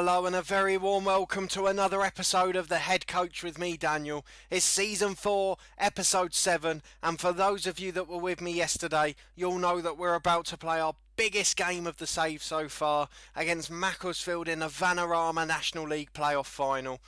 Hello and a very warm welcome to another episode of The Head Coach with me, Daniel. It's Season 4, Episode 7, and for those of you that were with me yesterday, you'll know that we're about to play our biggest game of the save so far against Macclesfield in the Vanarama National League playoff final.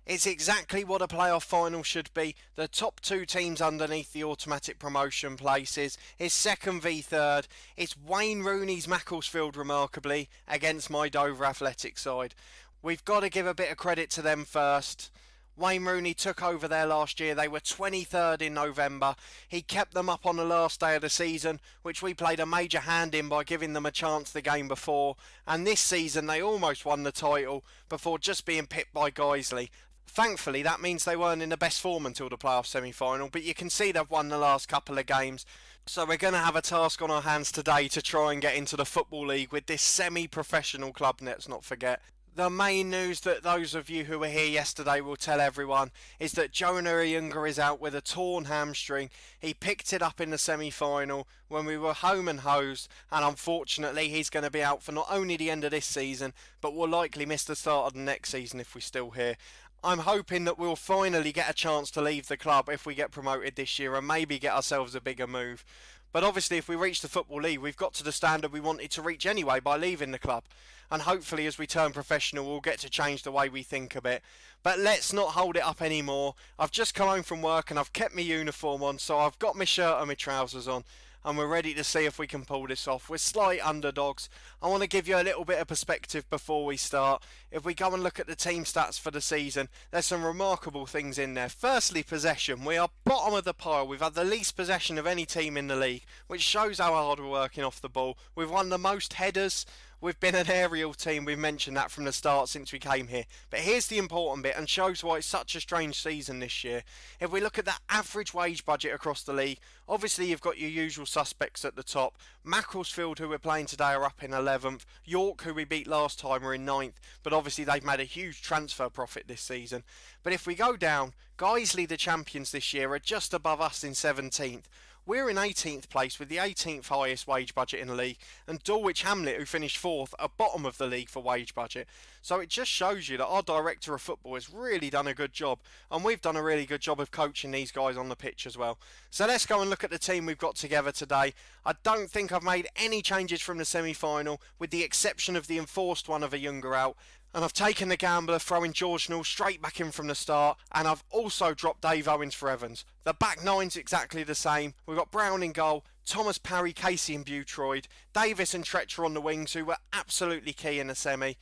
It's exactly what a playoff final should be. The top two teams underneath the automatic promotion places. It's second v third. It's Wayne Rooney's Macclesfield, remarkably, against my Dover Athletic side. We've got to give a bit of credit to them first. Wayne Rooney took over there last year. They were 23rd in November. He kept them up on the last day of the season, which we played a major hand in by giving them a chance the game before. And this season they almost won the title before just being pipped by Guiseley. Thankfully, that means they weren't in the best form until the playoff semi-final, but you can see they've won the last couple of games. So we're going to have a task on our hands today to try and get into the Football League with this semi-professional club, let's not forget. The main news that those of you who were here yesterday will tell everyone is that Jonah Iunga is out with a torn hamstring. He picked it up in the semi-final when we were home and hosed, and unfortunately he's going to be out for not only the end of this season, but will likely miss the start of the next season if we're still here. I'm hoping that we'll finally get a chance to leave the club if we get promoted this year and maybe get ourselves a bigger move. But obviously if we reach the Football League, we've got to the standard we wanted to reach anyway by leaving the club. And hopefully as we turn professional, we'll get to change the way we think a bit. But let's not hold it up anymore. I've just come home from work and I've kept my uniform on, so I've got my shirt and my trousers on. And we're ready to see if we can pull this off. We're slight underdogs. I want to give you a little bit of perspective before we start. If we go and look at the team stats for the season, there's some remarkable things in there. Firstly, possession. We are bottom of the pile. We've had the least possession of any team in the league, which shows how hard we're working off the ball. We've won the most headers. We've been an aerial team, we've mentioned that from the start since we came here. But here's the important bit and shows why it's such a strange season this year. If we look at the average wage budget across the league, obviously you've got your usual suspects at the top. Macclesfield, who we're playing today, are up in 11th. York, who we beat last time, are in 9th. But obviously they've made a huge transfer profit this season. But if we go down, Guiseley, the champions this year, are just above us in 17th. We're in 18th place with the 18th highest wage budget in the league, and Dulwich Hamlet, who finished 4th, are bottom of the league for wage budget. So it just shows you that our director of football has really done a good job, and we've done a really good job of coaching these guys on the pitch as well. So let's go and look at the team we've got together today. I don't think I've made any changes from the semi-final, with the exception of the enforced one of Iunga out. And I've taken the gambler, throwing George Newell straight back in from the start, and I've also dropped Dave Owens for Evans. The back nine's exactly the same. We've got Brown in goal, Thomas, Parry, Casey and Boutroyd, Davis and Tretcher on the wings, who were absolutely key in the semi.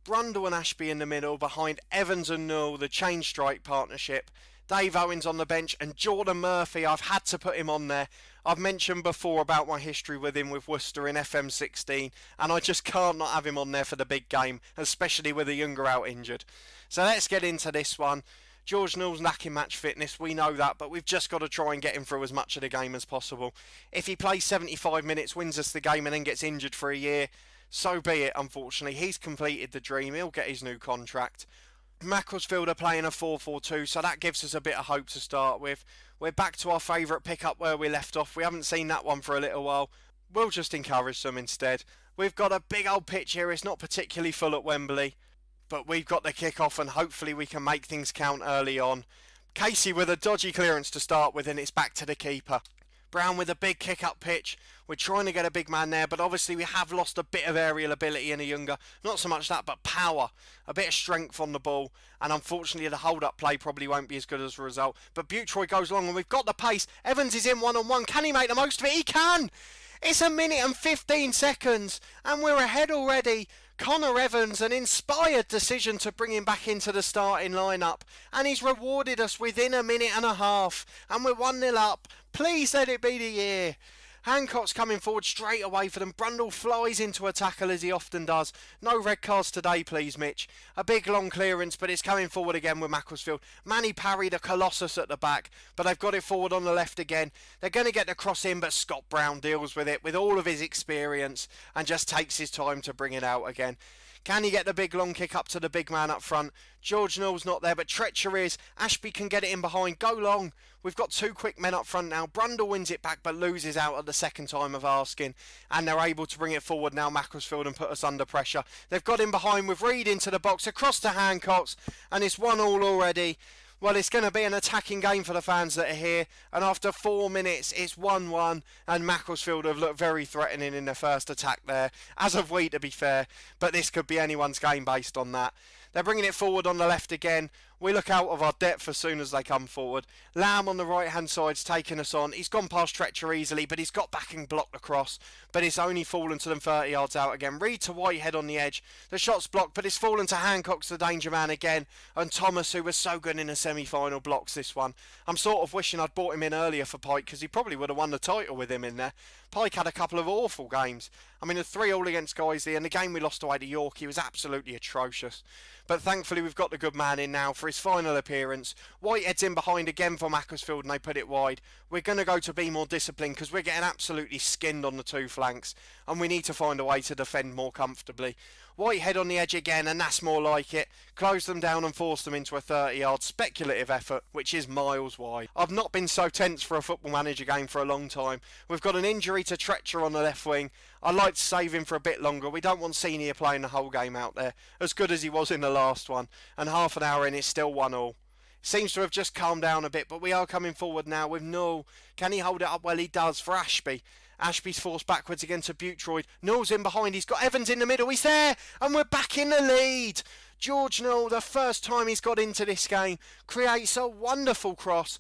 Brundle and Ashby in the middle, behind Evans and Newell, the chain strike partnership. Dave Owens on the bench, and Jordan Murphy, I've had to put him on there. I've mentioned before about my history with him with Worcester in FM18, and I just can't not have him on there for the big game, especially with Iunga out injured. So let's get into this one. George Newell's lacking match fitness, we know that, but we've just got to try and get him through as much of the game as possible. If he plays 75 minutes, wins us the game and then gets injured for a year, so be it. Unfortunately, he's completed the dream, he'll get his new contract. Macclesfield are playing a 4-4-2, so that gives us a bit of hope to start with. We're back to our favourite pick-up where we left off. We haven't seen that one for a little while. We'll just encourage them instead. We've got a big old pitch here. It's not particularly full at Wembley, but we've got the kick-off and hopefully we can make things count early on. Casey with a dodgy clearance to start with, and it's back to the keeper. Brown with a big kick-up pitch. We're trying to get a big man there, but obviously we have lost a bit of aerial ability in Iunga. Not so much that, but power. A bit of strength on the ball, and unfortunately the hold-up play probably won't be as good as a result. But Boutroyd goes long, and we've got the pace. Evans is in one-on-one. Can he make the most of it? He can! It's 1 minute and 15 seconds, and we're ahead already. Connor Evans, an inspired decision to bring him back into the starting lineup, and he's rewarded us within 1.5 minutes, and we're 1-0 up. Please let it be the year. Hancock's coming forward straight away for them. Brundle flies into a tackle as he often does. No red cards today, please, Mitch. A big long clearance, but it's coming forward again with Macclesfield. Manny Parry, the Colossus at the back, but they've got it forward on the left again. They're going to get the cross in, but Scott Brown deals with it with all of his experience and just takes his time to bring it out again. Can he get the big long kick up to the big man up front? George Newell's not there, but Treacher is. Ashby can get it in behind. Go long. We've got two quick men up front now. Brundle wins it back, but loses out at the second time of asking. And they're able to bring it forward now, Macclesfield, and put us under pressure. They've got in behind with Reed into the box, across to Hancock's, and it's 1-1 already. Well, it's going to be an attacking game for the fans that are here. And after 4 minutes, it's 1-1. And Macclesfield have looked very threatening in their first attack there. As have we, to be fair. But this could be anyone's game based on that. They're bringing it forward on the left again. We look out of our depth as soon as they come forward. Lamb on the right-hand side's taking us on. He's gone past Treacher easily, but he's got back and blocked the cross. But it's only fallen to them 30 yards out again. Reed to Whitehead on the edge. The shot's blocked, but it's fallen to Hancock's the danger man again. And Thomas, who was so good in a semi-final, blocks this one. I'm sort of wishing I'd brought him in earlier for Pike, because he probably would have won the title with him in there. Pike had a couple of awful games. I mean, the 3-3 against Guiseley, and the game we lost away to York, he was absolutely atrocious. But thankfully we've got the good man in now for his final appearance. Whitehead's in behind again for Macclesfield and they put it wide. We're going to go to be more disciplined because we're getting absolutely skinned on the two flanks and we need to find a way to defend more comfortably. Whitehead on the edge again, and that's more like it. Close them down and force them into a 30-yard speculative effort, which is miles wide. I've not been so tense for a Football Manager game for a long time. We've got an injury to Treacher on the left wing. I'd like to save him for a bit longer. We don't want Senior playing the whole game out there, as good as he was in the last one. And half an hour in, it's still 1-1. Seems to have just calmed down a bit, but we are coming forward now with Newell. Can he hold it up? Well, he does for Ashby. Ashby's forced backwards again to Boutroyd. Newell's in behind. He's got Evans in the middle. He's there. And we're back in the lead. George Newell, the first time he's got into this game, creates a wonderful cross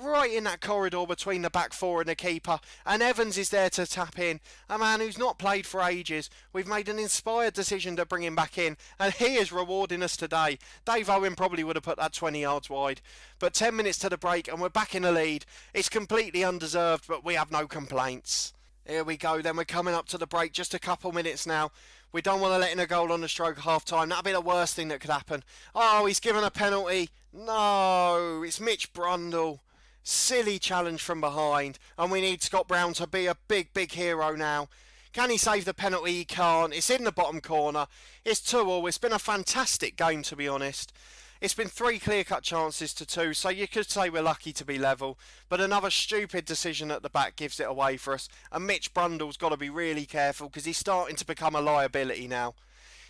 right in that corridor between the back four and the keeper. And Evans is there to tap in. A man who's not played for ages. We've made an inspired decision to bring him back in. And he is rewarding us today. Dave Owen probably would have put that 20 yards wide. But 10 minutes to the break and we're back in the lead. It's completely undeserved, but we have no complaints. Here we go then, we're coming up to the break, just a couple minutes now. We don't want to let in a goal on the stroke of half time. That'd be the worst thing that could happen. Oh, he's given a penalty. No, it's Mitch Brundle. Silly challenge from behind. And we need Scott Brown to be a big hero now. Can he save the penalty? He can't. It's in the bottom corner. It's 2-2. It's been a fantastic game, to be honest. It's been 3 clear-cut chances to 2, so you could say we're lucky to be level. But another stupid decision at the back gives it away for us. And Mitch Brundle's got to be really careful because he's starting to become a liability now.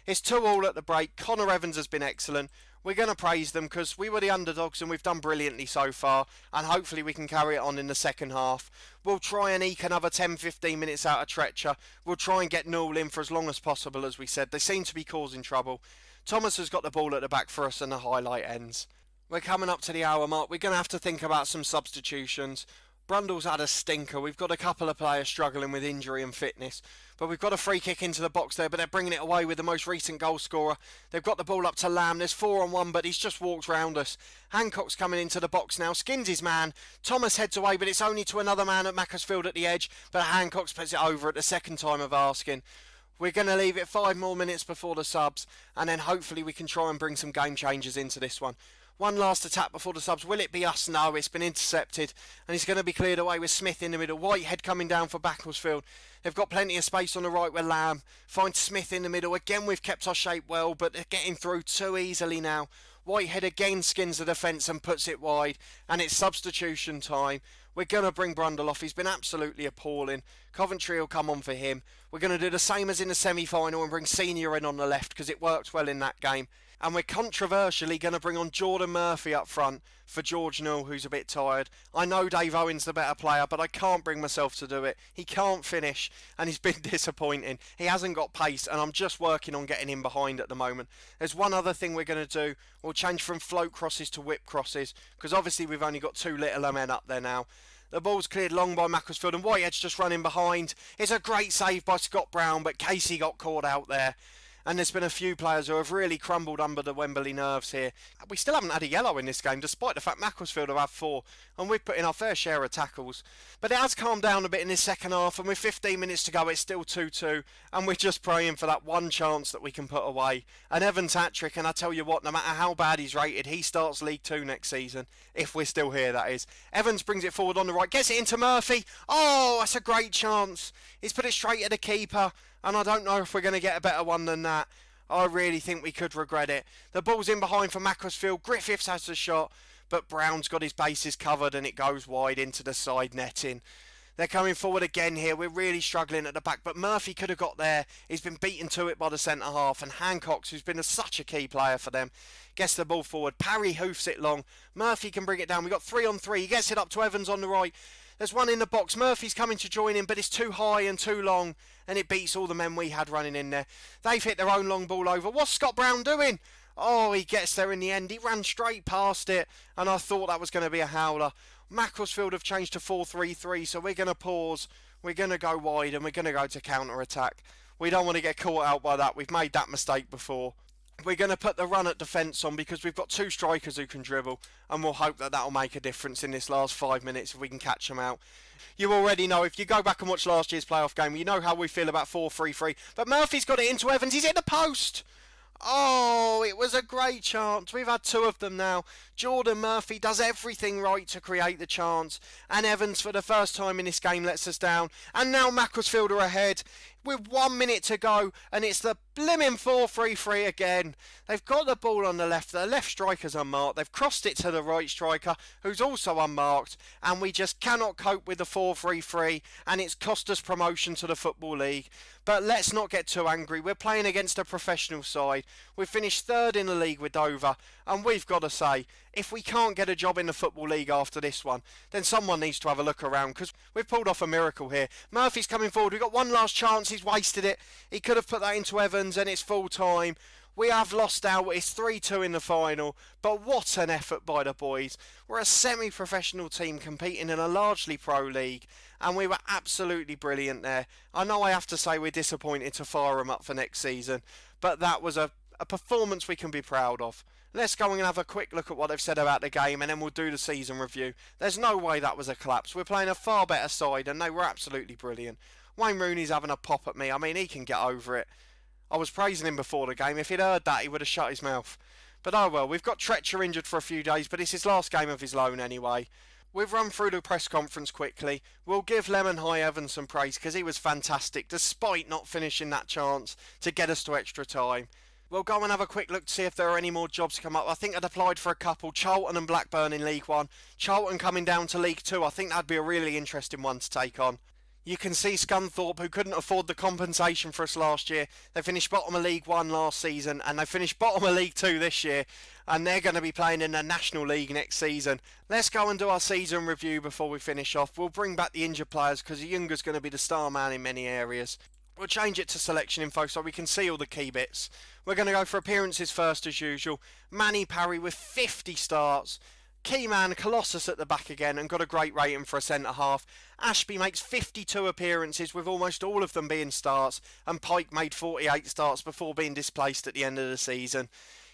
It's 2-2 at the break. Connor Evans has been excellent. We're going to praise them because we were the underdogs and we've done brilliantly so far. And hopefully we can carry it on in the second half. We'll try and eke another 10-15 minutes out of Treacher. We'll try and get Newell in for as long as possible, as we said. They seem to be causing trouble. Thomas has got the ball at the back for us and the highlight ends. We're coming up to the hour mark. We're going to have to think about some substitutions. Brundle's had a stinker. We've got a couple of players struggling with injury and fitness. But we've got a free kick into the box there, but they're bringing it away with the most recent goal scorer. They've got the ball up to Lamb. There's 4-on-1, but he's just walked round us. Hancock's coming into the box now. Skins his man. Thomas heads away, but it's only to another man at Macclesfield at the edge. But Hancock's puts it over at the second time of asking. We're going to leave it 5 more minutes before the subs, and then hopefully we can try and bring some game changers into this one. One last attack before the subs. Will it be us? No, it's been intercepted, and he's going to be cleared away with Smith in the middle. Whitehead coming down for Macclesfield. They've got plenty of space on the right with Lamb. Finds Smith in the middle. Again, we've kept our shape well, but they're getting through too easily now. Whitehead again skins the defence and puts it wide, and it's substitution time. We're going to bring Brundle off. He's been absolutely appalling. Coventry will come on for him. We're going to do the same as in the semi-final and bring Senior in on the left because it worked well in that game. And we're controversially going to bring on Jordan Murphy up front for George Newell, who's a bit tired. I know Dave Owen's the better player, but I can't bring myself to do it. He can't finish, and he's been disappointing. He hasn't got pace, and I'm just working on getting him behind at the moment. There's one other thing we're going to do. We'll change from float crosses to whip crosses, because obviously we've only got 2 littler men up there now. The ball's cleared long by Macclesfield, and Whitehead's just running behind. It's a great save by Scott Brown, but Casey got caught out there. And there's been a few players who have really crumbled under the Wembley nerves here. We still haven't had a yellow in this game, despite the fact Macclesfield have had 4, and we've put in our fair share of tackles. But it has calmed down a bit in this second half, and with 15 minutes to go, it's still 2-2, and we're just praying for that one chance that we can put away. An Evans hat-trick, and I tell you what, no matter how bad he's rated, he starts League 2 next season, if we're still here, that is. Evans brings it forward on the right, gets it into Murphy. Oh, that's a great chance. He's put it straight at the keeper. And I don't know if we're going to get a better one than that. I really think we could regret it. The ball's in behind for Macclesfield. Griffiths has the shot, but Brown's got his bases covered and it goes wide into the side netting. They're coming forward again here. We're really struggling at the back, but Murphy could have got there. He's been beaten to it by the centre half, and Hancock, who's been such a key player for them, gets the ball forward. Parry hoofs it long. Murphy can bring it down. We've got 3 on 3. He gets it up to Evans on the right. There's one in the box. Murphy's coming to join him, but it's too high and too long, and it beats all the men we had running in there. They've hit their own long ball over. What's Scott Brown doing? Oh, he gets there in the end. He ran straight past it, and I thought that was going to be a howler. Macclesfield have changed to 4-3-3, so we're going to pause. We're going to go wide, and we're going to go to counter-attack. We don't want to get caught out by that. We've made that mistake before. We're going to put the run at defence on because we've got 2 strikers who can dribble, and we'll hope that that'll make a difference in this last 5 minutes if we can catch them out. You already know, if you go back and watch last year's playoff game, you know how we feel about 4-3-3. But Murphy's got it into Evans. He's hit the post. Oh, it was a great chance. We've had 2 of them now. Jordan Murphy does everything right to create the chance, and Evans for the first time in this game lets us down. And now Macclesfield are ahead with 1 minute to go, and it's the blimmin' 4-3-3 again. They've got the ball on the left. The left striker's unmarked. They've crossed it to the right striker, who's also unmarked, and we just cannot cope with the 4-3-3, and it's cost us promotion to the Football League. But let's not get too angry. We're playing against a professional side. We've finished 3rd in the league with Dover, and we've got to say, if we can't get a job in the Football League after this one, then someone needs to have a look around, because we've pulled off a miracle here. Murphy's coming forward. We've got one last chance. He's wasted it. He could have put that into Evans, and it's full time. We have lost out. It's 3-2 in the final, but what an effort by the boys. We're a semi-professional team competing in a largely pro league, and we were absolutely brilliant there. I know I have to say we're disappointed to fire them up for next season, but that was a performance we can be proud of. Let's go and have a quick look at what they've said about the game, and then we'll do the season review. There's no way that was a collapse. We're playing a far better side, and they were absolutely brilliant. Wayne Rooney's having a pop at me. I mean, he can get over it. I was praising him before the game. If he'd heard that, he would have shut his mouth. But oh well, we've got Tretcher injured for a few days, but it's his last game of his loan anyway. We've run through the press conference quickly. We'll give Lemon High Evans some praise because he was fantastic, despite not finishing that chance to get us to extra time. We'll go and have a quick look to see if there are any more jobs come up. I think I'd applied for a couple, Charlton and Blackburn in League 1. Charlton coming down to League 2. I think that'd be a really interesting one to take on. You can see Scunthorpe, who couldn't afford the compensation for us last year. They finished bottom of League 1 last season, and they finished bottom of League 2 this year. And they're going to be playing in the National League next season. Let's go and do our season review before we finish off. We'll bring back the injured players because Younger's going to be the star man in many areas. We'll change it to selection info so we can see all the key bits. We're going to go for appearances first as usual. Manny Parry with 50 starts. Key man Colossus at the back again and got a great rating for a centre half. Ashby makes 52 appearances with almost all of them being starts, and Pike made 48 starts before being displaced at the end of the season.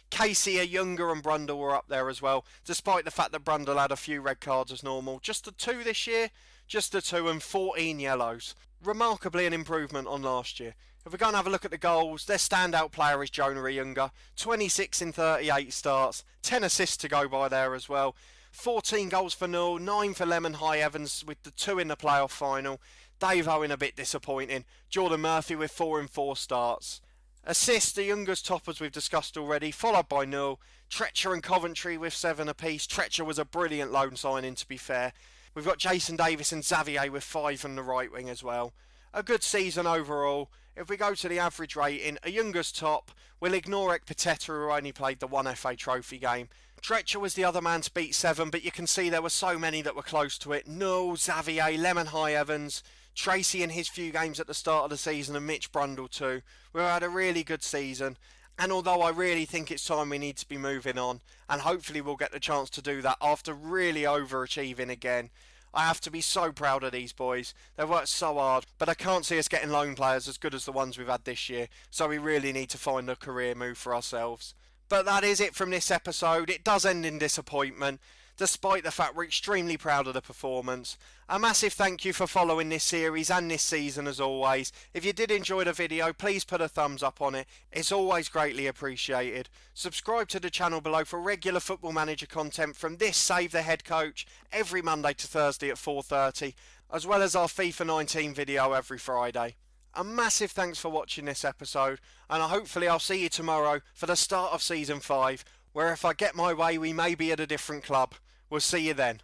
Casey, Younger and Brundle were up there as well, despite the fact that Brundle had a few red cards as normal. Just the 2 this year, just the 2 and 14 yellows. Remarkably an improvement on last year. If we go and have a look at the goals, their standout player is Jonah Younger. 26 in 38 starts, 10 assists to go by there as well. 14 goals for Null, 9 for Lemon High Evans with the 2 in the playoff final. Dave Owen a bit disappointing. Jordan Murphy with 4 in 4 starts. Assists, the Youngers top as we've discussed already, followed by Null. Tretcher and Coventry with 7 apiece. Tretcher was a brilliant loan signing to be fair. We've got Jason Davis and Xavier with 5 on the right wing as well. A good season overall. If we go to the average rating, a Youngers top. We'll ignore Ekpateta, who only played the 1 FA Trophy game. Tretcher was the other man to beat 7, but you can see there were so many that were close to it. Null, Xavier, Lemon High Evans, Tracy in his few games at the start of the season, and Mitch Brundle too. We've had a really good season. And although I really think it's time we need to be moving on, and hopefully we'll get the chance to do that after really overachieving again, I have to be so proud of these boys. They've worked so hard, but I can't see us getting loan players as good as the ones we've had this year, so we really need to find a career move for ourselves. But that is it from this episode. It does end in disappointment, despite the fact we're extremely proud of the performance. A massive thank you for following this series and this season as always. If you did enjoy the video, please put a thumbs up on it. It's always greatly appreciated. Subscribe to the channel below for regular Football Manager content from this Save the Head Coach every Monday to Thursday at 4:30, as well as our FIFA 19 video every Friday. a massive thanks for watching this episode, and hopefully I'll see you tomorrow for the start of Season 5, where if I get my way we may be at a different club. We'll see you then.